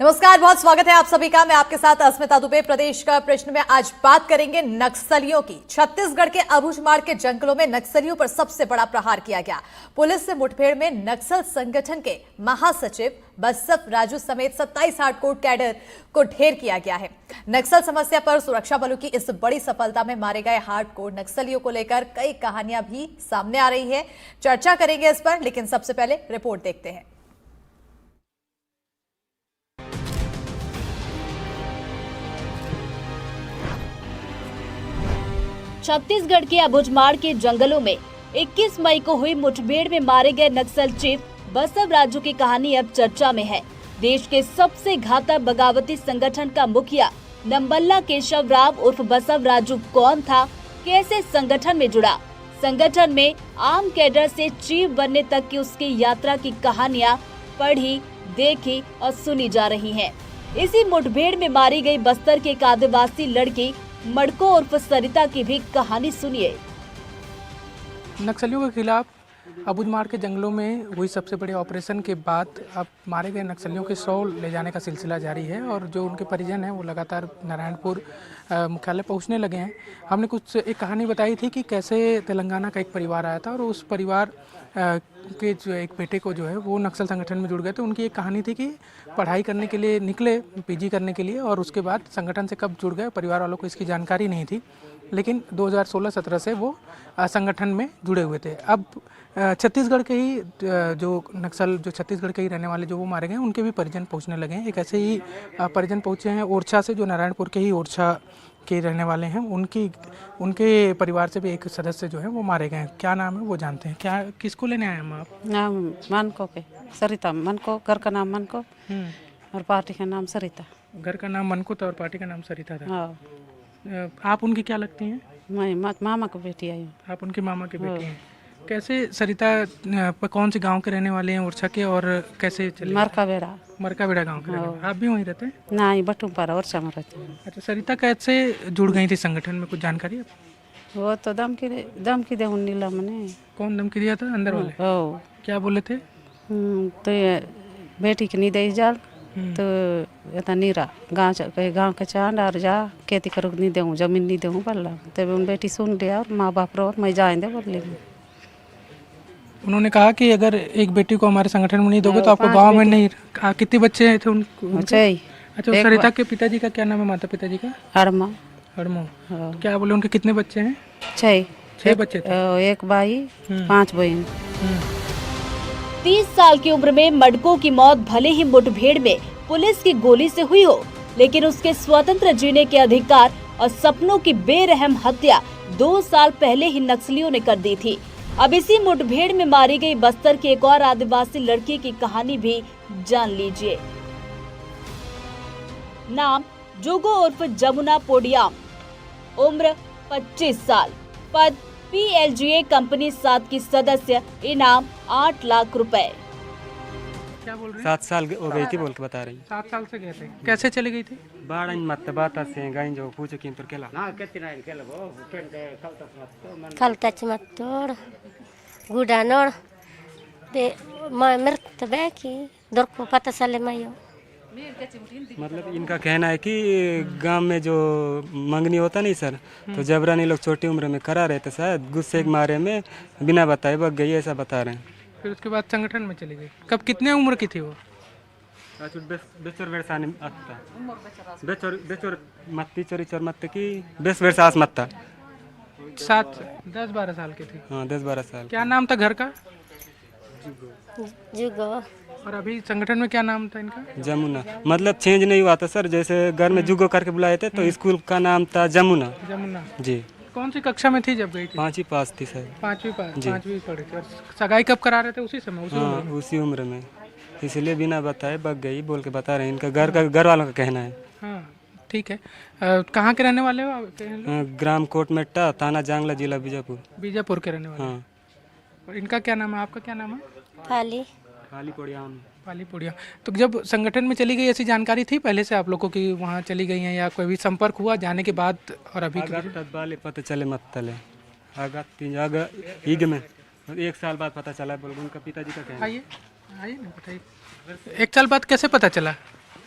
नमस्कार, बहुत स्वागत है आप सभी का। मैं आपके साथ अस्मिता दुबे। प्रदेश का प्रश्न में आज बात करेंगे नक्सलियों की। छत्तीसगढ़ के अबूझमाड़ के जंगलों में नक्सलियों पर सबसे बड़ा प्रहार किया गया। पुलिस से मुठभेड़ में नक्सल संगठन के महासचिव बसव राजू समेत 27 हार्डकोर कैडर को ढेर किया गया है। नक्सल समस्या पर सुरक्षा बलों की इस बड़ी सफलता में मारे गए हार्डकोर नक्सलियों को लेकर कई कहानियां भी सामने आ रही है। चर्चा करेंगे इस पर, लेकिन सबसे पहले रिपोर्ट देखते हैं। छत्तीसगढ़ के अबूझमाड़ के जंगलों में 21 मई को हुई मुठभेड़ में मारे गए नक्सल चीफ बसव राजू की कहानी अब चर्चा में है। देश के सबसे घातक बगावती संगठन का मुखिया नंबल्ला केशव राव उर्फ बसव राजू कौन था, कैसे संगठन में जुड़ा, संगठन में आम कैडर से चीफ बनने तक की उसकी यात्रा की कहानियां पढ़ी, देखी और सुनी जा रही हैं। इसी मुठभेड़ में मारी गई बस्तर के एक आदिवासी लड़की मड़को उर्फ सरिता की भी कहानी सुनिए। नक्सलियों के खिलाफ अबूझमाड़ के जंगलों में हुई सबसे बड़े ऑपरेशन के बाद अब मारे गए नक्सलियों के 100 ले जाने का सिलसिला जारी है और जो उनके परिजन हैं वो लगातार नारायणपुर मुख्यालय पहुंचने लगे हैं। हमने कुछ एक कहानी बताई थी कि कैसे तेलंगाना का एक परिवार आया था और उस परिवार के जो एक बेटे को जो है वो नक्सल संगठन में जुड़ गए थे। उनकी एक कहानी थी कि पढ़ाई करने के लिए निकले, पीजी करने के लिए, और उसके बाद संगठन से कब जुड़ गए परिवार वालों को इसकी जानकारी नहीं थी, लेकिन 2016-17 से वो संगठन में जुड़े हुए थे। अब छत्तीसगढ़ के ही जो नक्सल जो छत्तीसगढ़ के ही रहने वाले जो वो मारे गए उनके भी परिजन पहुंचने लगे हैं। एक ऐसे ही परिजन पहुंचे हैं ओरछा से, जो नारायणपुर के ही ओरछा के रहने वाले हैं। उनके परिवार से भी एक सदस्य जो है वो मारे गए हैं। क्या नाम है वो जानते हैं। क्या किसको लेने आए हम आप? नाम मनको के सरिता, मनको घर का नाम मनको और पार्टी का नाम सरिता। घर का नाम मनको था और पार्टी का नाम सरिता था। हाँ, आप उनकी क्या लगती हैं? मैं मामा की बेटी आई हूँ। आप उनके मामा की बेटी हैं। कैसे सरिता कौन से गांव के रहने वाले हैं ओरछा के, और कैसे चले? मरका बेड़ा गांव के रहने वाले। आप भी वहीं रहते हैं? नहीं, बटुमपारा ओरछा में रहते हैं। अच्छा, सरिता कैसे जुड़ गई थी संगठन में, कुछ जानकारी है? वो तो धमकी दे नीला मने। कौन धमकी दिया था? अंदर वाले? ओ, क्या बोले थे? तो ये बेटी के नहीं दे जाल तो ये नीरा गाँव के चांद और जा खेती करो नहीं दूँ, जमीन नहीं दूँ बोला। तब उन बेटी सुन लिया और माँ बाप रो मैं जाएंगे बोल। उन्होंने कहा कि अगर एक बेटी को हमारे संगठन में नहीं दोगे तो आपको गांव में नहीं। कितने बच्चे थे उनके? अच्छा, सरिता के पिताजी का क्या नाम है? माता पिताजी का? हड़मो। क्या बोले, उनके कितने बच्चे हैं? 6 बच्चे थे। एक भाई 5 बहन। 30 साल की उम्र में मडको की मौत भले ही मुठभेड़ में पुलिस की गोली से हुई हो, लेकिन उसके स्वतंत्र जीने के अधिकार और सपनों की बेरहम हत्या 2 साल पहले ही नक्सलियों ने कर दी थी। अब इसी मुठभेड़ में मारी गई बस्तर की एक और आदिवासी लड़की की कहानी भी जान लीजिए। नाम जुगो उर्फ जमुना पोडियाम, उम्र 25 साल, पद PLGA कंपनी 7 की सदस्य, इनाम 8 लाख रुपए। क्या बोल रही? 7 साल हो गई थी बोल के बता रही। 7 साल से गए थे। कैसे चली गई थी? बाड़ा मत बात से गाइन जो पूछो कि तो केला ಕಲ್ತಚ್ಚ ಮತ್ತೋಡ್ ಗುಡಾನೋಡ್ ಬೆ ಮರ್ತ ಬೇಕಿ ದೊರಕು ಪತ ಸಲೆ ಮಯ್ಯೋ। मतलब इनका कहना है कि गांव में जो मंगनी होता नहीं सर, तो जबरानी लोग छोटी उम्र में करा रहे थे, शायद गुस्से के मारे में बिना बताए भग गई, ऐसा बता रहे हैं। फिर उसके बाद संगठन में चली गई। कब, कितने उम्र की थी वो? बेच वर्ष आस मत था। 10-12 साल की थी। हाँ, 10-12 साल। क्या नाम था घर का? जुगो। और अभी संगठन में क्या नाम था इनका? जमुना। मतलब चेंज नहीं हुआ था सर, जैसे घर में जुगो करके बुलाए थे तो स्कूल का नाम था जमुना। जमुना जी। कौन सी कक्षा में थी जब गई थी? 5वीं पास थी सर। 5वीं पढ़ी थी। और सगाई कब करा रहे थे? उसी समय, उसी उम्र में। इसलिए बिना बताए बग गई बोल के बता रहे हैं। इनका घर वालों का कहना है। हाँ, ठीक है। कहाँ के रहने वाले हो? ग्राम कोटमेट्टा, थाना जांगला, जिला बीजापुर के रहने वाले। हाँ। और इनका क्या नाम है? आपका क्या नाम है? पाली पुड़िया। तो जब संगठन में चली गई, ऐसी जानकारी थी पहले से आप लोगों की वहाँ चली गई हैं, या कोई भी संपर्क हुआ जाने के बाद? और अभी पता चले मत तले ईग में 1 साल बाद पता चला बोल उनका पिताजी का कहना। आइए ना, बताइए। 1 साल बाद कैसे पता चला?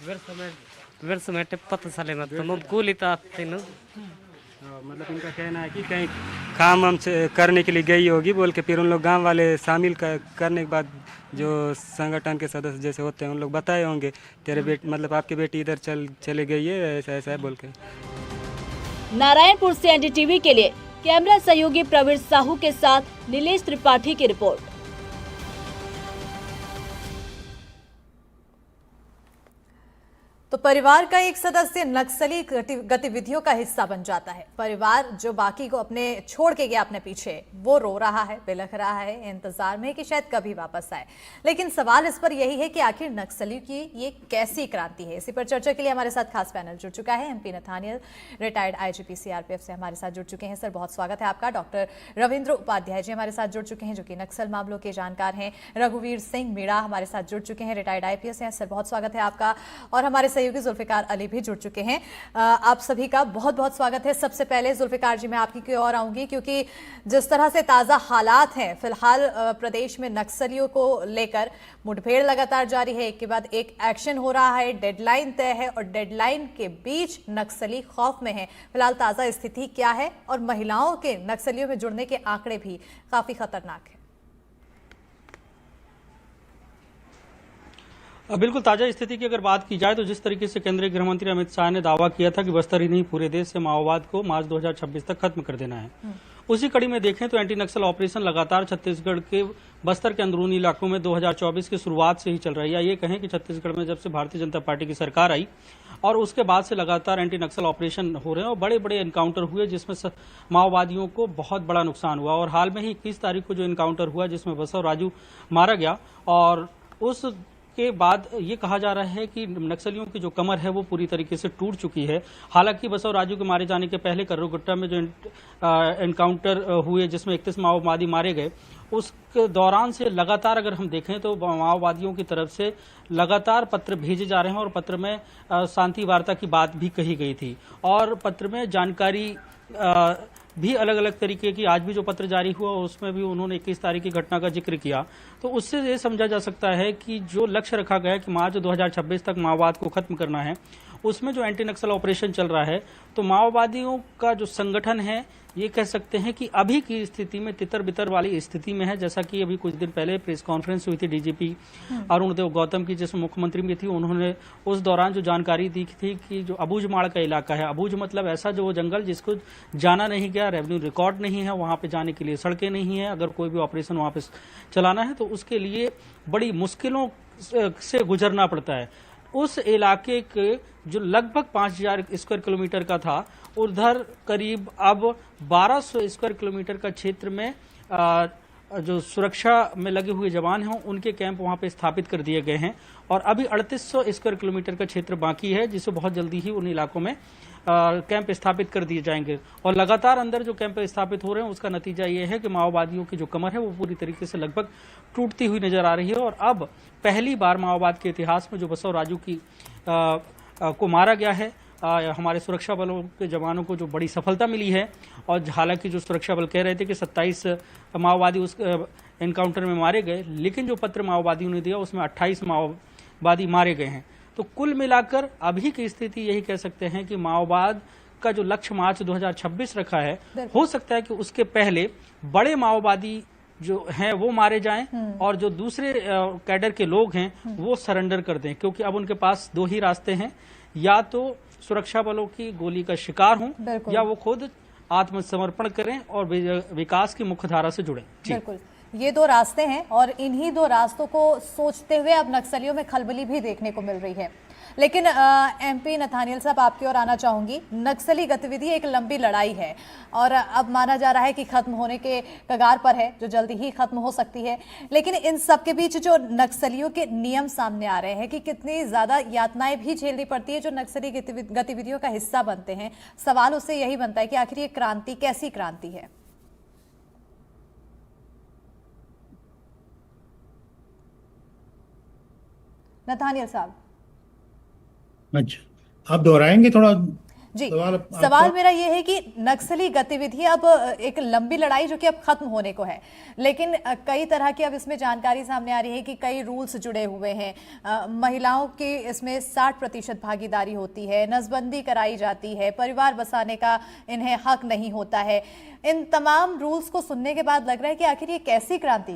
वर्ष पता चले मत तो कूली तो आते न मतलब इनका कहना है कि कहीं काम हम करने के लिए गई होगी बोल के, फिर उन लोग गांव वाले शामिल करने के बाद जो संगठन के सदस्य जैसे होते हैं उन लोग बताए होंगे तेरे बेटी मतलब आपकी बेटी इधर चले गई है, ऐसा ऐसा है बोल के। नारायणपुर से एनडीटीवी के लिए कैमरा सहयोगी प्रवीण साहू के साथ नीलेश त्रिपाठी की रिपोर्ट। तो परिवार का एक सदस्य नक्सली गतिविधियों का हिस्सा बन जाता है। परिवार जो बाकी को अपने छोड़ के गया अपने पीछे, वो रो रहा है, बिलख रहा है, इंतजार में कि शायद कभी वापस आए। लेकिन सवाल इस पर यही है कि आखिर नक्सलियों की ये कैसी क्रांति है। इसी पर चर्चा के लिए हमारे साथ खास पैनल जुड़ चुका है। MP Nathaniel retired IGP CRPF से हमारे साथ जुड़ चुके हैं। सर बहुत स्वागत है आपका। डॉक्टर रविंद्र उपाध्याय जी हमारे साथ जुड़ चुके हैं, जो कि नक्सल मामलों के जानकार हैं। रघुवीर सिंह मीणा हमारे साथ जुड़ चुके हैं, रिटायर्ड आईपीएस हैं। सर बहुत स्वागत है आपका। और हमारे सहयोगी जुल्फिकार अली भी जुड़ चुके हैं। आप सभी का बहुत बहुत स्वागत है। सबसे पहले जुल्फिकार जी मैं आपकी की ओर आऊंगी, क्योंकि जिस तरह से ताजा हालात हैं फिलहाल प्रदेश में नक्सलियों को लेकर मुठभेड़ लगातार जारी है, एक के बाद एक एक्शन हो रहा है, डेडलाइन तय है और डेडलाइन के बीच नक्सली खौफ में है। फिलहाल ताजा स्थिति क्या है और महिलाओं के नक्सलियों में जुड़ने के आंकड़े भी काफी खतरनाक है। बिल्कुल ताजा स्थिति की अगर बात की जाए तो जिस तरीके से केंद्रीय गृह मंत्री अमित शाह ने दावा किया था कि बस्तर ही नहीं पूरे देश से माओवाद को मार्च 2026 तक खत्म कर देना है, उसी कड़ी में देखें तो एंटी नक्सल ऑपरेशन लगातार छत्तीसगढ़ के बस्तर के अंदरूनी इलाकों में 2024 की शुरुआत से ही चल रही है। या ये कहें कि छत्तीसगढ़ में जब से भारतीय जनता पार्टी की सरकार आई और उसके बाद से लगातार एंटी नक्सल ऑपरेशन हो रहे हैं और बड़े बड़े एनकाउंटर हुए जिसमें माओवादियों को बहुत बड़ा नुकसान हुआ। और हाल में ही 21 तारीख को जो एनकाउंटर हुआ जिसमें बसव राजू मारा गया और उस के बाद ये कहा जा रहा है कि नक्सलियों की जो कमर है वो पूरी तरीके से टूट चुकी है। हालांकि बसव राजू के मारे जाने के पहले कर्रुगुट्टा में जो एनकाउंटर हुए जिसमें 31 माओवादी मारे गए, उस दौरान से लगातार अगर हम देखें तो माओवादियों की तरफ से लगातार पत्र भेजे जा रहे हैं और पत्र में शांति वार्ता की बात भी कही गई थी और पत्र में जानकारी भी अलग अलग तरीके की, आज भी जो पत्र जारी हुआ उसमें भी उन्होंने 21 तारीख की घटना का जिक्र किया। तो उससे ये समझा जा सकता है कि जो लक्ष्य रखा गया है कि मार्च 2026 तक माओवाद को खत्म करना है, उसमें जो एंटी नक्सल ऑपरेशन चल रहा है तो माओवादियों का जो संगठन है ये कह सकते हैं कि अभी की स्थिति में तितर बितर वाली स्थिति में है। जैसा कि अभी कुछ दिन पहले प्रेस कॉन्फ्रेंस हुई थी डीजीपी अरुण देव गौतम की, जिसमें मुख्यमंत्री भी थी, उन्होंने उस दौरान जो जानकारी दी थी कि जो अबूझमाड़ का इलाका है, अबूझ मतलब ऐसा जो जंगल जिसको जाना नहीं गया, रेवेन्यू रिकॉर्ड नहीं है, वहां पे जाने के लिए सड़कें नहीं है, अगर कोई भी ऑपरेशन वहां पे चलाना है तो उसके लिए बड़ी मुश्किलों से गुजरना पड़ता है। उस इलाके के जो लगभग 5000 स्क्वायर किलोमीटर का था, उधर करीब अब 1200 स्क्वायर किलोमीटर का क्षेत्र में जो सुरक्षा में लगे हुए जवान हैं उनके कैंप वहां पे स्थापित कर दिए गए हैं और अभी 3800 स्क्वायर किलोमीटर का क्षेत्र बाकी है जिसे बहुत जल्दी ही उन इलाकों में कैंप स्थापित कर दिए जाएंगे। और लगातार अंदर जो कैंप स्थापित हो रहे हैं उसका नतीजा ये है कि माओवादियों की जो कमर है वो पूरी तरीके से लगभग टूटती हुई नजर आ रही है। और अब पहली बार माओवाद के इतिहास में जो बसव राजू की को मारा गया है, हमारे सुरक्षा बलों के जवानों को जो बड़ी सफलता मिली है। और हालांकि जो सुरक्षा बल कह रहे थे कि 27 माओवादी उस एनकाउंटर में मारे गए, लेकिन जो पत्र माओवादियों ने दिया उसमें 28 माओवादी मारे गए हैं। तो कुल मिलाकर अभी की स्थिति यही कह सकते हैं कि माओवाद का जो लक्ष्य मार्च 2026 रखा है, हो सकता है कि उसके पहले बड़े माओवादी जो हैं वो मारे जाएं और जो दूसरे कैडर के लोग हैं वो सरेंडर कर दें, क्योंकि अब उनके पास दो ही रास्ते हैं, या तो सुरक्षा बलों की गोली का शिकार हों या वो खुद आत्मसमर्पण करें और विकास की मुख्य धारा से जुड़ें। बिल्कुल, ये दो रास्ते हैं और इन्हीं दो रास्तों को सोचते हुए अब नक्सलियों में खलबली भी देखने को मिल रही है। लेकिन एमपी नथानियल साहब आपकी ओर आना चाहूंगी। नक्सली गतिविधि एक लंबी लड़ाई है और अब माना जा रहा है कि खत्म होने के कगार पर है, जो जल्दी ही खत्म हो सकती है। लेकिन इन सब के बीच जो नक्सलियों के नियम सामने आ रहे हैं कि कितनी ज्यादा यातनाएं भी झेलनी पड़ती है जो नक्सली गतिविधियों का हिस्सा बनते हैं, सवाल उससे यही बनता है कि आखिर ये क्रांति कैसी क्रांति है। नथानियल साहब। अच्छा, आप दोहराएंगे थोड़ा? जी, सवाल सवाल मेरा ये है कि नक्सली गतिविधि अब एक लंबी लड़ाई जो कि अब खत्म होने को है, लेकिन कई तरह की अब इसमें जानकारी सामने आ रही है कि कई रूल्स जुड़े हुए हैं। महिलाओं की इसमें 60% भागीदारी होती है, नसबंदी कराई जाती है, परिवार बसाने का इन्हें हक नहीं होता है। इन तमाम रूल्स को सुनने के बाद लग रहा है कि आखिर ये कैसी क्रांति?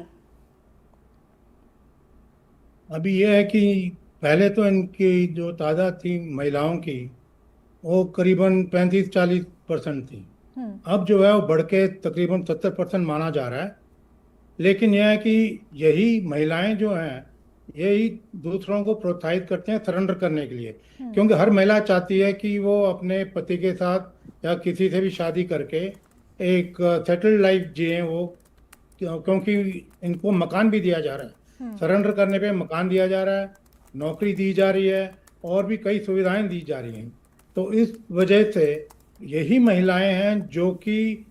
अभी ये है कि पहले तो इनकी जो तादाद थी महिलाओं की वो करीबन 35-40% थी। अब जो है वो बढ़ के तकरीबन 70% माना जा रहा है। लेकिन यह है कि यही महिलाएं जो हैं यही दूसरों को प्रोत्साहित करते हैं सरेंडर करने के लिए, क्योंकि हर महिला चाहती है कि वो अपने पति के साथ या किसी से भी शादी करके एक सेटल्ड लाइफ जिए वो, क्योंकि इनको मकान भी दिया जा रहा है, सरेंडर करने पे मकान दिया जा रहा है, नौकरी दी जा रही है और भी कई सुविधाएं दी जा रही हैं। तो इस वजह से यही महिलाएं हैं जो कि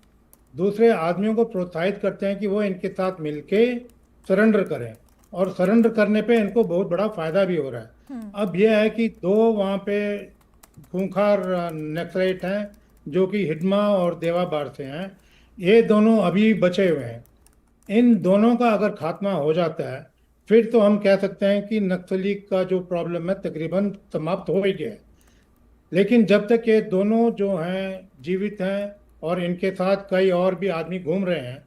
दूसरे आदमियों को प्रोत्साहित करते हैं कि वो इनके साथ मिलके सरेंडर करें, और सरेंडर करने पे इनको बहुत बड़ा फायदा भी हो रहा है। अब यह है कि दो वहाँ पे खूंखार नक्सलाइट हैं जो कि हिडमा और देवाबार से हैं, ये दोनों अभी बचे हुए हैं। इन दोनों का अगर खात्मा हो जाता है फिर तो हम कह सकते हैं कि नक्सली का जो प्रॉब्लम है तकरीबन समाप्त हो ही गया है। लेकिन जब तक ये दोनों जो हैं जीवित हैं और इनके साथ कई और भी आदमी घूम रहे हैं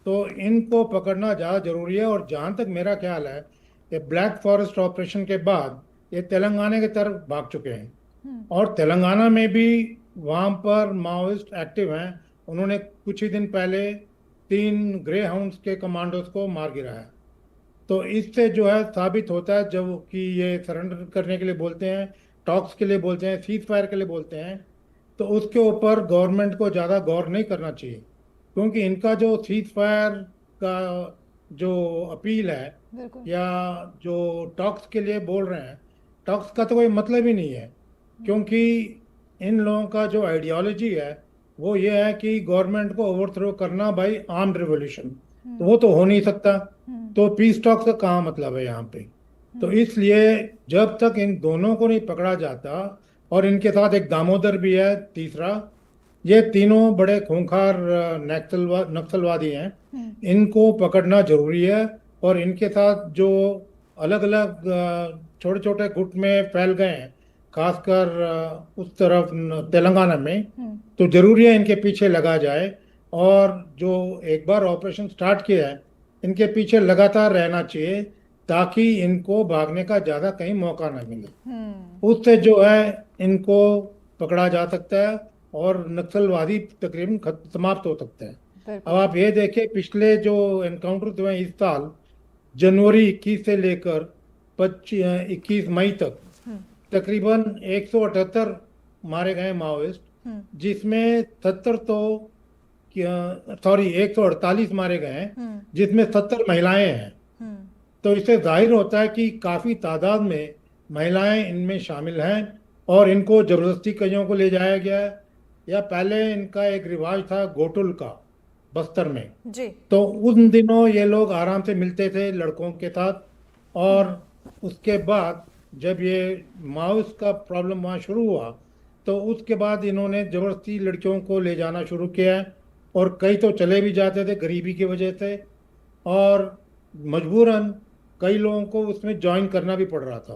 तो इनको पकड़ना ज़्यादा ज़रूरी है। और जहाँ तक मेरा ख्याल है ये ब्लैक फॉरेस्ट ऑपरेशन के बाद ये तेलंगाना की तरफ भाग चुके हैं और तेलंगाना में भी वहाँ पर माओइस्ट एक्टिव हैं। उन्होंने कुछ ही दिन पहले 3 ग्रे हाउंड्स के कमांडोज को मार गिराया। तो इससे जो है साबित होता है जब कि ये सरेंडर करने के लिए बोलते हैं, टॉक्स के लिए बोलते हैं, सीज फायर के लिए बोलते हैं, तो उसके ऊपर गवर्नमेंट को ज़्यादा गौर नहीं करना चाहिए, क्योंकि इनका जो सीज फायर का जो अपील है या जो टॉक्स के लिए बोल रहे हैं, टॉक्स का तो कोई मतलब ही नहीं है, क्योंकि इन लोगों का जो आइडियोलॉजी है वो ये है कि गवर्नमेंट को ओवरथ्रो करना बाय आर्म्ड रिवॉल्यूशन, तो वो तो हो नहीं सकता। तो पीस टॉक्स का कहाँ मतलब है यहाँ पे। तो इसलिए जब तक इन दोनों को नहीं पकड़ा जाता, और इनके साथ एक दामोदर भी है तीसरा, ये तीनों बड़े खूंखार नक्सलवादी हैं, इनको पकड़ना जरूरी है। और इनके साथ जो अलग अलग छोटे छोटे गुट में फैल गए हैं खासकर उस तरफ तेलंगाना में, तो जरूरी है इनके पीछे लगा जाए। और जो एक बार ऑपरेशन स्टार्ट किया है इनके पीछे लगातार रहना चाहिए ताकि इनको भागने का ज़्यादा कहीं मौका न मिले। उससे जो है इनको पकड़ा जा सकता है और नक्सलवादी तकरीबन समाप्त हो सकता है। अब आप ये देखें पिछले जो एनकाउंटर हुए इस साल जनवरी 21 से लेकर 21 मई तक तकरीबन 178 मारे गए माओइस्ट, जिसमें 148 मारे गए हैं, जिसमें 70 महिलाएं हैं। तो इससे जाहिर होता है कि काफ़ी तादाद में महिलाएं इनमें शामिल हैं और इनको ज़बरदस्ती कईयों को ले जाया गया है। या पहले इनका एक रिवाज था गोटुल का बस्तर में जी। तो उन दिनों ये लोग आराम से मिलते थे लड़कों के साथ, और उसके बाद जब ये माओइस्ट का प्रॉब्लम वहाँ शुरू हुआ तो उसके बाद इन्होंने ज़बरदस्ती लड़कियों को ले जाना शुरू किया है, और कई तो चले भी जाते थे गरीबी की वजह से, और मजबूरन कई लोगों को उसमें ज्वाइन करना भी पड़ रहा था।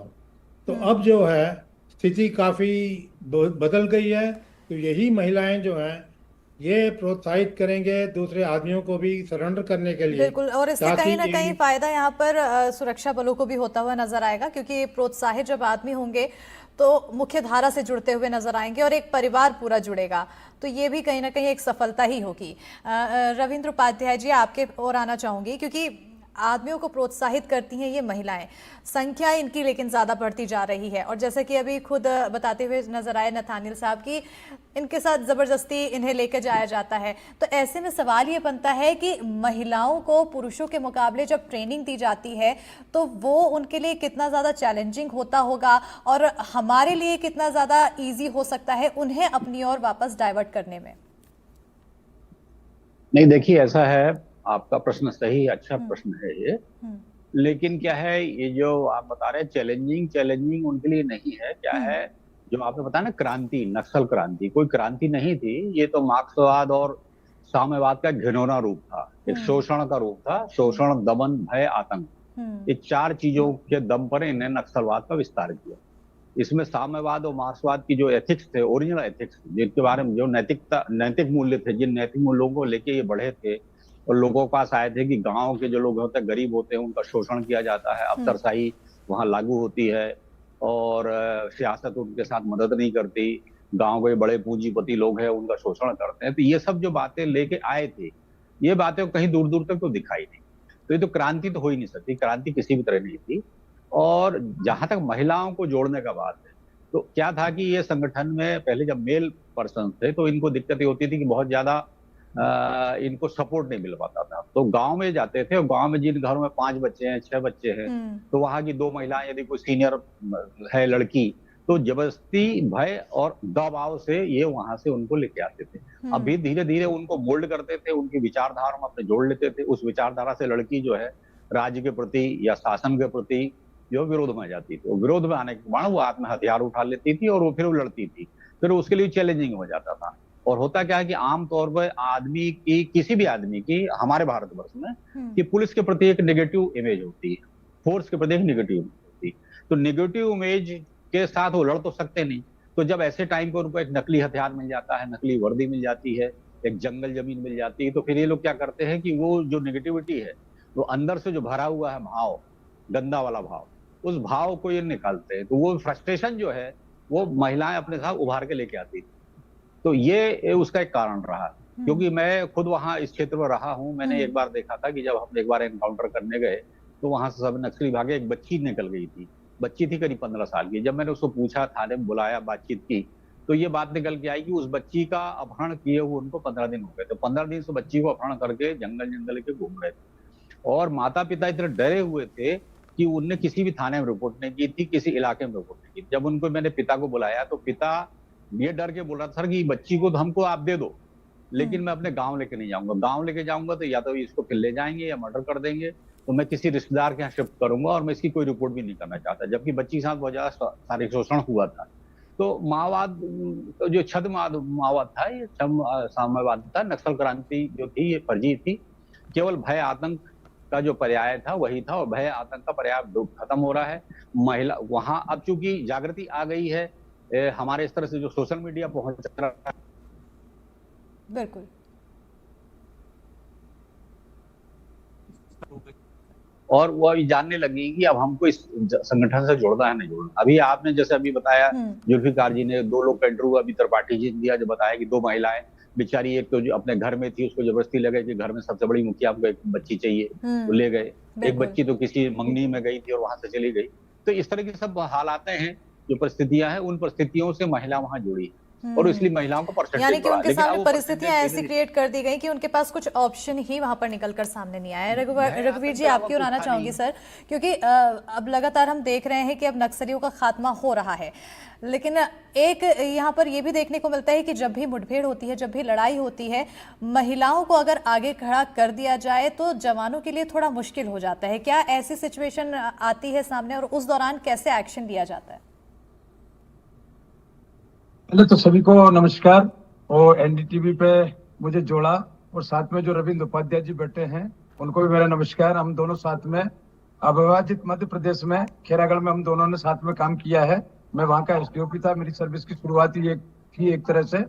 तो अब जो है स्थिति काफ़ी बदल गई है। तो यही महिलाएं जो हैं ये प्रोत्साहित करेंगे दूसरे आदमियों को भी सरेंडर करने के लिए। बिल्कुल, और इससे कहीं ना कहीं फायदा यहाँ पर सुरक्षा बलों को भी होता हुआ नजर आएगा, क्योंकि प्रोत्साहित जब आदमी होंगे तो मुख्य धारा से जुड़ते हुए नजर आएंगे और एक परिवार पूरा जुड़ेगा, तो ये भी कहीं ना कहीं एक सफलता ही होगी। रविंद्र उपाध्याय जी, आपके ओर आना चाहूंगी, क्योंकि आदमियों को प्रोत्साहित करती हैं ये महिलाएं, संख्या इनकी लेकिन ज़्यादा बढ़ती जा रही है। और जैसे कि अभी खुद बताते हुए नजर आए नथानियल साहब की इनके साथ ज़बरदस्ती इन्हें लेकर जाया जाता है। तो ऐसे में सवाल ये बनता है कि महिलाओं को पुरुषों के मुकाबले जब ट्रेनिंग दी जाती है तो वो उनके लिए कितना ज़्यादा चैलेंजिंग होता होगा और हमारे लिए कितना ज़्यादा ईजी हो सकता है उन्हें अपनी ओर वापस डाइवर्ट करने में। नहीं, देखिए ऐसा है, आपका प्रश्न सही अच्छा प्रश्न है ये, लेकिन क्या है ये जो आप बता रहे हैं चैलेंजिंग उनके लिए नहीं है। क्या है जो आपने बताया ना क्रांति, नक्सल क्रांति, कोई क्रांति नहीं थी। ये तो मार्क्सवाद और साम्यवाद का घिनौना रूप था, एक शोषण का रूप था। शोषण, दमन, भय, आतंक, ये 4 चीजों के दम पर इन्हें नक्सलवाद का विस्तार किया। इसमें साम्यवाद और मार्क्सवाद की जो एथिक्स थे, ओरिजिनल एथिक्स, जिनके बारे में जो नैतिक मूल्य थे, जिन नैतिक मूल्यों को लेके ये बढ़े थे और लोगों के पास आए थे कि गांव के जो लोग होते हैं, गरीब होते हैं, उनका शोषण किया जाता है, अफसरशाही वहां लागू होती है और सियासत उनके साथ मदद नहीं करती, गांव के बड़े पूंजीपति लोग हैं उनका शोषण करते हैं। तो ये सब जो बातें लेके आए थे, ये बातें कहीं दूर दूर तक तो दिखाई नहीं। तो ये तो क्रांति तो हो ही नहीं सकती, क्रांति किसी भी तरह नहीं थी। और जहां तक महिलाओं को जोड़ने का बात है, तो क्या था कि ये संगठन में पहले जब मेल पर्सन थे तो इनको दिक्कत ये होती थी कि बहुत ज्यादा इनको सपोर्ट नहीं मिल पाता था। तो गांव में जाते थे और गांव में जिन घरों में 5 बच्चे हैं, 6 बच्चे हैं, तो वहां की 2 महिलाएं, यदि कोई सीनियर है लड़की, तो जबरदस्ती, भय और दबाव से ये वहां से उनको लेके आते थे। अभी धीरे धीरे उनको मोल्ड करते थे, उनकी विचारधारा में अपने जोड़ लेते थे। उस विचारधारा से लड़की जो है राज्य के प्रति या शासन के प्रति जो विरोध में जाती थी, विरोध में आने के बाद वो हाथ में हथियार उठा लेती थी और वो फिर लड़ती थी, फिर उसके लिए चैलेंजिंग हो जाता था। और होता क्या है कि आमतौर पर आदमी की, किसी भी आदमी की हमारे भारतवर्ष में, कि पुलिस के प्रति एक नेगेटिव इमेज होती है, फोर्स के प्रति एक नेगेटिव इमेज होती है। तो नेगेटिव इमेज के साथ वो लड़ तो सकते नहीं। तो जब ऐसे टाइम पर उनको एक नकली हथियार मिल जाता है, नकली वर्दी मिल जाती है, एक जंगल जमीन मिल जाती है, तो फिर ये लोग क्या करते हैं कि वो जो नेगेटिविटी है, वो अंदर से जो भरा हुआ है भाव, गंदा वाला भाव, उस भाव को ये निकालते हैं। तो वो फ्रस्ट्रेशन जो है वो महिलाएं अपने साथ उभार के लेके आती थी। तो ये उसका एक कारण रहा, क्योंकि मैं खुद वहां इस क्षेत्र में रहा हूं। मैंने एक बार देखा था कि जब हम एक बार एनकाउंटर करने गए तो वहां से सब नक्सली भागे, एक बच्ची निकल गई थी, बच्ची थी करीब 15 साल की। जब मैंने उसको पूछा, थाने में बुलाया, बातचीत की, तो ये बात निकल के आई कि उस बच्ची का अपहरण किए हुए उनको 15 दिन हो गए। तो 15 दिन से बच्ची को अपहरण करके जंगल के घूम रहे थे और माता पिता इतने डरे हुए थे कि उनने किसी भी थाने में रिपोर्ट नहीं की थी, किसी इलाके में रिपोर्ट नहीं की। जब उनको मैंने पिता को बुलाया तो पिता ये डर के बोल रहा था, सर कि बच्ची को तो हमको आप दे दो, लेकिन मैं अपने गांव लेके नहीं जाऊंगा। गांव लेके जाऊंगा तो या तो इसको फिर ले जाएंगे या मर्डर कर देंगे, तो मैं किसी रिश्तेदार के यहाँ शिफ्ट करूंगा और मैं इसकी कोई रिपोर्ट भी नहीं करना चाहता। जबकि बच्ची के साथ बहुत ज्यादा शारीरिक शोषण हुआ था। तो माओवाद जो माओवाद था, ये साम्यवाद था। नक्सल क्रांति जो थी ये फर्जी थी, केवल भय आतंक का जो पर्याय था वही था, और भय आतंक का पर्याय खत्म हो रहा है। महिला वहां अब चूंकि जागृति आ गई है, हमारे इस तरह से जो सोशल मीडिया पहुंच रहा है, बिल्कुल, और वो अभी जानने लगी कि अब हमको इस संगठन से जोड़ना है, नहीं जोड़ना। अभी आपने जैसे अभी बताया, जुल्फिकार जी ने 2 लोग का इंटरव्यू अभी त्रिपाठी जी ने दिया, जो बताया कि 2 महिलाएं बेचारी, एक तो जो अपने घर में थी, उसको जबरदस्ती लगे कि घर में सबसे बड़ी मुखिया आपको एक बच्ची चाहिए, तो ले गए। एक बच्ची तो किसी मंगनी में गई थी और वहां से चली गई। तो इस तरह की सब हालातें हैं, जो परिस्थितियां हैं, उन परिस्थितियों से महिला वहां जुड़ी और इसलिए महिलाओं का परसेंटेज यानी कि उनके सामने परिस्थितियां ऐसी क्रिएट कर दी गई कि उनके पास कुछ ऑप्शन ही वहां पर निकलकर सामने नहीं आया। रघुवीर जी, आपकी ओर आना चाहूंगी सर, क्योंकि अब लगातार हम देख रहे हैं कि अब नक्सलियों का खात्मा हो रहा है, लेकिन एक यहाँ पर यह भी देखने को मिलता है कि जब भी मुठभेड़ होती है, जब भी लड़ाई होती है, महिलाओं को अगर आगे खड़ा कर दिया जाए तो जवानों के लिए थोड़ा मुश्किल हो जाता है। क्या ऐसी सिचुएशन आती है सामने और उस दौरान कैसे एक्शन लिया जाता है? पहले तो सभी को नमस्कार, और एनडीटीवी पे मुझे जोड़ा, और साथ में जो रविंद्र उपाध्याय जी बैठे हैं उनको भी मेरा नमस्कार। हम दोनों साथ में अविभाजित मध्य प्रदेश में खैरागढ़ में हम दोनों ने साथ में काम किया है। मैं वहाँ का एसडीओपी था, मेरी सर्विस की शुरुआत ही एक तरह से,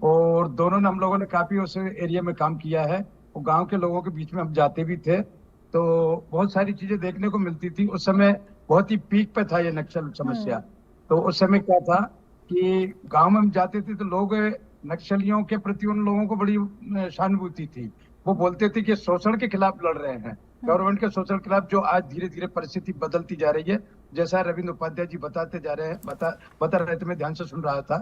और दोनों ने हम लोगों ने काफी उस एरिया में काम किया है और गाँव के लोगों के बीच में हम जाते भी थे, तो बहुत सारी चीजें देखने को मिलती थी। उस समय बहुत ही पीक पे था ये नक्सल समस्या। तो उस समय क्या था कि गांव में हम जाते थे तो लोग नक्सलियों के प्रति उन लोगों को बड़ी सहानुभूति थी। वो बोलते थे कि शोषण के खिलाफ लड़ रहे हैं, गवर्नमेंट के शोषण के खिलाफ, जो आज धीरे धीरे परिस्थिति बदलती जा रही है। जैसा रविंद्र उपाध्याय जी बताते जा रहे हैं, बता रहे थे, मैं ध्यान से सुन रहा था।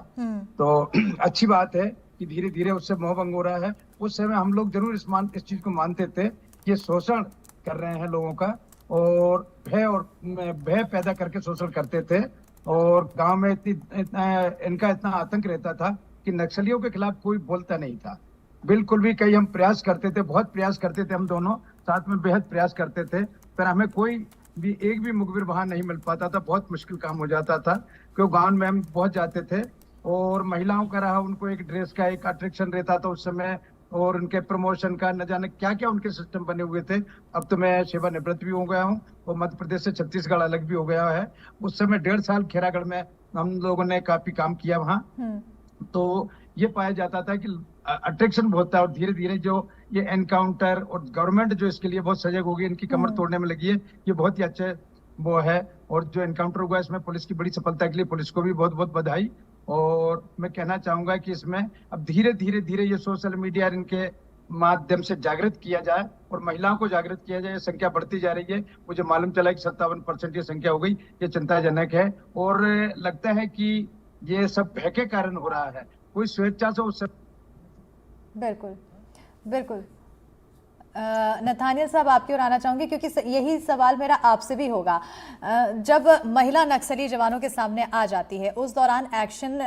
तो अच्छी बात है कि धीरे धीरे उससे मोहभंग हो रहा है। उस समय हम लोग जरूर इस चीज को मानते थे कि ये शोषण कर रहे हैं लोगों का, और भय पैदा करके शोषण करते थे। और गांव में इनका इतना आतंक रहता था कि नक्सलियों के खिलाफ कोई बोलता नहीं था, बिल्कुल भी। हम प्रयास करते थे, बहुत प्रयास करते थे, हम दोनों साथ में बेहद प्रयास करते थे, पर हमें कोई भी एक भी मुखबिर वहां नहीं मिल पाता था, बहुत मुश्किल काम हो जाता था, क्योंकि गांव में हम बहुत जाते थे और महिलाओं का रहा, उनको एक ड्रेस का एक अट्रैक्शन रहता था उस समय, और उनके प्रमोशन का न जाने क्या क्या उनके सिस्टम बने हुए थे। अब तो मैं सेवानिवृत्त भी हो गया हूँ और मध्य प्रदेश से छत्तीसगढ़ अलग भी हो गया है। उस समय 1.5 साल खेरागढ़ में हम लोगों ने काफी काम किया वहाँ, तो ये पाया जाता था कि अट्रैक्शन बहुत था, और धीरे धीरे जो ये एनकाउंटर और गवर्नमेंट जो इसके लिए बहुत सजग होगी, इनकी कमर तोड़ने में लगी है, ये बहुत ही अच्छे वो है। और जो एनकाउंटर हुआ इसमें पुलिस की बड़ी सफलता के लिए पुलिस को भी बहुत बहुत बधाई। और मैं कहना चाहूंगा कि इसमें अब धीरे धीरे ये सोशल मीडिया इनके माध्यम से जागृत किया जाए और महिलाओं को जागृत किया जाए। संख्या बढ़ती जा रही है, मुझे मालूम चला कि 57% ये संख्या हो गई, ये चिंताजनक है। और लगता है कि ये सब भय के कारण हो रहा है, कोई स्वेच्छा से उस बिल्कुल बिल्कुल। नथानियल साहब आपकी ओर आना चाहूंगी, क्योंकि यही सवाल मेरा आपसे भी होगा। जब महिला नक्सली जवानों के सामने आ जाती है, उस दौरान एक्शन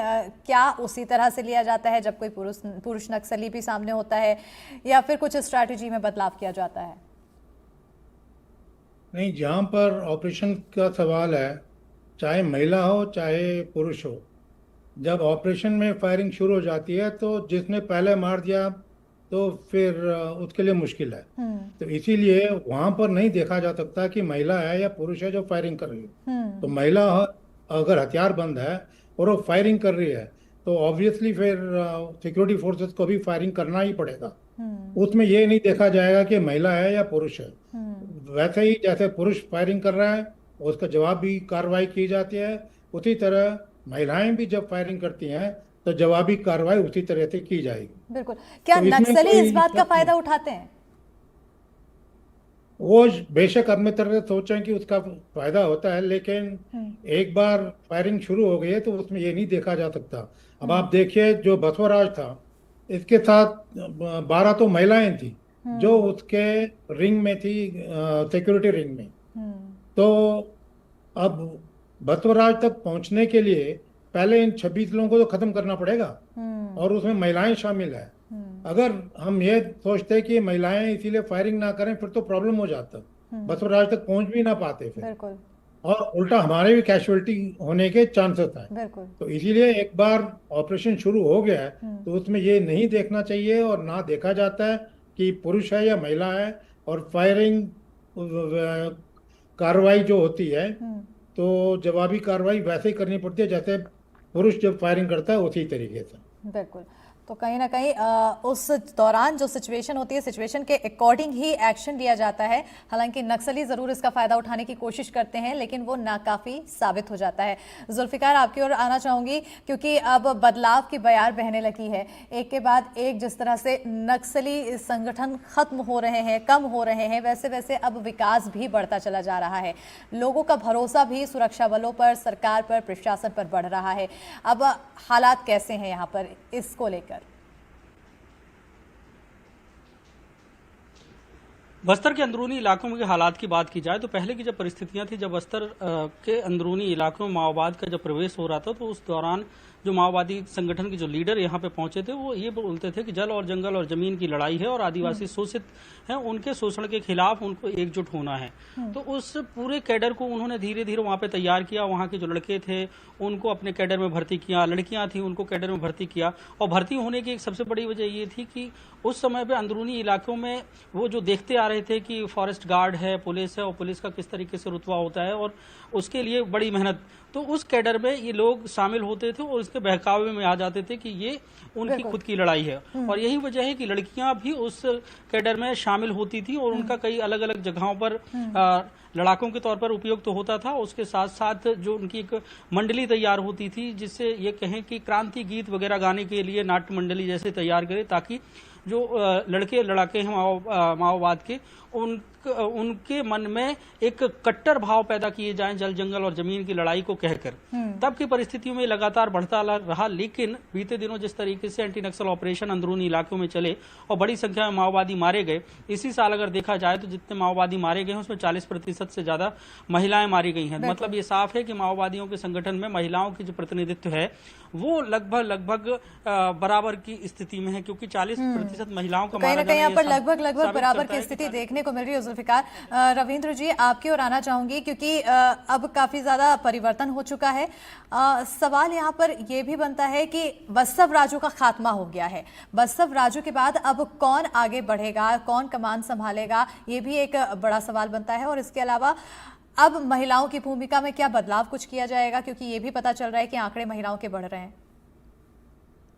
क्या उसी तरह से लिया जाता है जब कोई पुरुष नक्सली भी सामने होता है, या फिर कुछ स्ट्रैटेजी में बदलाव किया जाता है? नहीं, जहाँ पर ऑपरेशन का सवाल है, चाहे महिला हो चाहे पुरुष हो, जब ऑपरेशन में फायरिंग शुरू हो जाती है तो जिसने पहले मार दिया तो फिर उसके लिए मुश्किल है। तो इसीलिए वहां पर नहीं देखा जा सकता कि महिला है या पुरुष है जो फायरिंग कर रही है। तो महिला अगर हथियार बंद है और वो फायरिंग कर रही है तो ऑब्वियसली फिर सिक्योरिटी फोर्सेस को भी फायरिंग करना ही पड़ेगा। उसमें ये नहीं देखा जाएगा कि महिला है या पुरुष है। वैसे ही जैसे पुरुष फायरिंग कर रहा है उसका जवाब भी कार्रवाई की जाती है, उसी तरह महिलाएं भी जब फायरिंग करती हैं तो जवाबी कार्रवाई उसी तरह से की जाएगी। बिल्कुल। क्या तो नक्सली इस बात का फायदा उठाते हैं? वो बेशक अपने तरह से सोचें कि उसका फायदा होता है, लेकिन एक बार फायरिंग शुरू हो गई है तो उसमें ये नहीं देखा जा सकता। अब आप देखिए, जो बसवराज था इसके साथ 12 तो महिलाएं थी जो उसके रिंग में थी, सिक्योरिटी रिंग में। तो अब बसवराज तक पहुंचने के लिए पहले इन 26 लोगों को तो खत्म करना पड़ेगा, और उसमें महिलाएं शामिल है। अगर हम ये सोचते कि महिलाएं इसीलिए फायरिंग ना करें फिर तो प्रॉब्लम हो जाता, बसवराज तक पहुंच भी ना पाते फिर, और उल्टा हमारे भी कैजुअलिटी होने के चांसेस हैं। तो इसीलिए एक बार ऑपरेशन शुरू हो गया है तो उसमें ये नहीं देखना चाहिए और ना देखा जाता है कि पुरुष है या महिला है। और फायरिंग कार्रवाई जो होती है तो जवाबी कार्रवाई वैसे ही करनी पड़ती है जैसे पुरुष जब फायरिंग करता है उसी तरीके से। बिल्कुल। तो कहीं ना कहीं उस दौरान जो सिचुएशन होती है, सिचुएशन के अकॉर्डिंग ही एक्शन लिया जाता है। हालांकि नक्सली जरूर इसका फायदा उठाने की कोशिश करते हैं, लेकिन वो नाकाफी साबित हो जाता है। जुल्फिकार, आपकी ओर आना चाहूंगी, क्योंकि अब बदलाव की बयार बहने लगी है। एक के बाद एक जिस तरह से नक्सली संगठन खत्म हो रहे हैं, कम हो रहे हैं, वैसे वैसे अब विकास भी बढ़ता चला जा रहा है। लोगों का भरोसा भी सुरक्षा बलों पर, सरकार पर, प्रशासन पर बढ़ रहा है। अब हालात कैसे हैं यहाँ पर इसको लेकर? बस्तर के अंदरूनी इलाकों में हालात की बात की जाए तो पहले की जब परिस्थितियां थी, जब बस्तर के अंदरूनी इलाकों में माओवाद का जब प्रवेश हो रहा था तो उस दौरान जो माओवादी संगठन के जो लीडर यहाँ पे पहुंचे थे वो ये बोलते थे कि जल और जंगल और जमीन की लड़ाई है और आदिवासी शोषित हैं, उनके शोषण के खिलाफ उनको एकजुट होना है। तो उस पूरे कैडर को उन्होंने धीरे धीरे वहां पे तैयार किया। वहां के जो लड़के थे उनको अपने कैडर में भर्ती किया, लड़कियां थी उनको कैडर में भर्ती किया। और भर्ती होने की एक सबसे बड़ी वजह ये थी कि उस समय पे अंदरूनी इलाकों में वो जो देखते आ रहे थे कि फॉरेस्ट गार्ड है, पुलिस है, और पुलिस का किस तरीके से रुतबा होता है और उसके लिए बड़ी मेहनत, तो उस कैडर में ये लोग शामिल होते थे और उसके बहकावे में आ जाते थे कि ये उनकी खुद की लड़ाई है। और यही वजह है कि लड़कियां भी उस कैडर में शामिल होती थी और उनका कई अलग अलग जगहों पर लड़ाकों के तौर पर उपयोग तो होता था। उसके साथ साथ जो उनकी एक मंडली तैयार होती थी, जिससे ये कहें कि क्रांति गीत वगैरह गाने के लिए नाट्य मंडली जैसे तैयार करे, ताकि जो लड़के लड़ाके हैं माओवाद के, उनके मन में एक कट्टर भाव पैदा किए जाएं जल जंगल और जमीन की लड़ाई को कहकर। तब की परिस्थितियों में लगातार बढ़ता रहा, लेकिन बीते दिनों जिस तरीके से एंटी नक्सल ऑपरेशन अंदरूनी इलाकों में चले और बड़ी संख्या में माओवादी मारे गए, इसी साल अगर देखा जाए तो जितने माओवादी मारे गए हैं उसमें 40% से ज्यादा महिलाएं मारी गई हैं। मतलब ये साफ है कि माओवादियों के संगठन में महिलाओं की जो प्रतिनिधित्व है वो लगभग बराबर की स्थिति में है, क्योंकि 40% महिलाओं का कहीं ना कहीं यहाँ पर लगभग बराबर की स्थिति देखने को मिल रही है। जुल्फिकार। रविंद्र जी, आपकी ओर आना चाहूंगी क्योंकि अब काफी ज्यादा परिवर्तन हो चुका है। सवाल यहाँ पर यह भी बनता है कि बसव राजू का खात्मा हो गया है। बसव राजू के बाद अब कौन आगे बढ़ेगा, कौन कमान संभालेगा, ये भी एक बड़ा सवाल बनता है। और इसके अलावा अब महिलाओं की भूमिका में क्या बदलाव कुछ किया जाएगा, क्योंकि ये भी पता चल रहा है कि आंकड़े महिलाओं के बढ़ रहे हैं।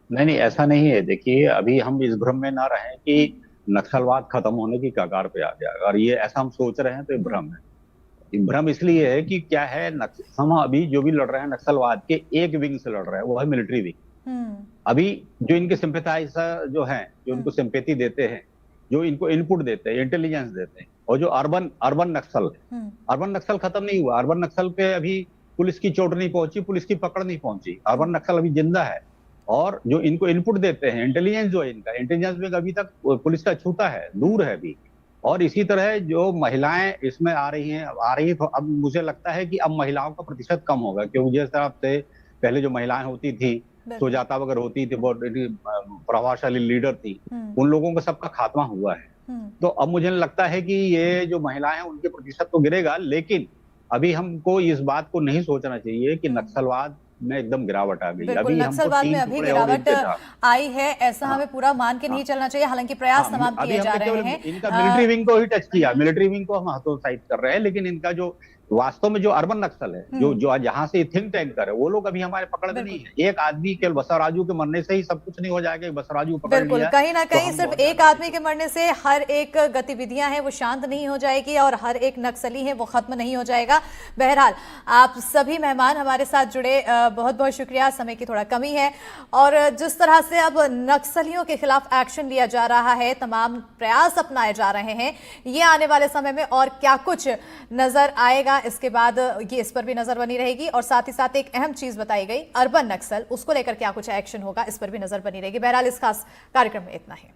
नहीं, ऐसा नहीं है। देखिए, अभी हम इस भ्रम में ना रहें कि नक्सलवाद खत्म होने की कगार पे आ गया। अगर ये ऐसा हम सोच रहे हैं तो ये भ्रम है। ये भ्रम इसलिए है कि क्या है, हम अभी जो भी लड़ रहे हैं नक्सलवाद के एक विंग से लड़ रहे हैं, वो है मिलिट्री विंग। अभी जो इनके सिंपैथाइजर जो हैं, जो इनको सिंपैथी देते हैं, जो इनको इनपुट देते हैं, इंटेलिजेंस देते हैं, और जो अर्बन नक्सल है, अर्बन नक्सल खत्म नहीं हुआ। अर्बन नक्सल पे अभी पुलिस की चोट नहीं पहुंची, पुलिस की पकड़ नहीं पहुंची। अर्बन नक्सल अभी जिंदा है। और जो इनको इनपुट देते हैं, इंटेलिजेंस जो है इनका, इंटेलिजेंस में अभी तक पुलिस का छूता है, दूर है अभी। और इसी तरह जो महिलाएं इसमें आ रही हैं तो अब मुझे लगता है कि अब महिलाओं का प्रतिशत कम होगा, क्योंकि जिस तरह से पहले जो महिलाएं होती थी, सुजाता वगैरह होती थी, बहुत प्रभावशाली लीडर थी, उन लोगों का सबका खात्मा हुआ है। तो अब मुझे लगता है कि ये जो महिलाएं हैं उनके प्रतिशत तो गिरेगा, लेकिन अभी हमको इस बात को नहीं सोचना चाहिए कि नक्सलवाद में एकदम गिरावट आ गई। अभी नक्सलवाद में अभी गिरावट आई है, ऐसा हमें पूरा मान के नहीं चलना चाहिए। हालांकि प्रयास तमाम किए जा रहे हैं। इनका मिलिट्री विंग को ही टच किया, मिलिट्री विंग को हम हतोत्साहित कर रहे हैं, लेकिन इनका जो वास्तव में जो अर्बन नक्सल है, जो जहां से थिंक टैंकर है, वो लोग अभी हमारे पकड़ में नहीं है। एक आदमी केवल बसवराजू के मरने से ही सब कुछ नहीं हो जाएगा। बसवराजू पकड़ बिल्कुल, कहीं ना कहीं सिर्फ एक आदमी के मरने से हर एक गतिविधियां हैं वो शांत नहीं हो जाएगी और हर एक नक्सली है वो खत्म नहीं हो जाएगा। बहरहाल, आप सभी मेहमान हमारे साथ जुड़े, बहुत बहुत शुक्रिया। समय की थोड़ा कमी है और जिस तरह से अब नक्सलियों के खिलाफ एक्शन लिया जा रहा है, तमाम प्रयास अपनाए जा रहे हैं, ये आने वाले समय में और क्या कुछ नजर आएगा इसके बाद ये इस पर भी नजर बनी रहेगी। और साथ ही साथ एक अहम चीज बताई गई, अर्बन नक्सल, उसको लेकर क्या कुछ एक्शन होगा, इस पर भी नजर बनी रहेगी। बहरहाल, इस खास कार्यक्रम में इतना ही।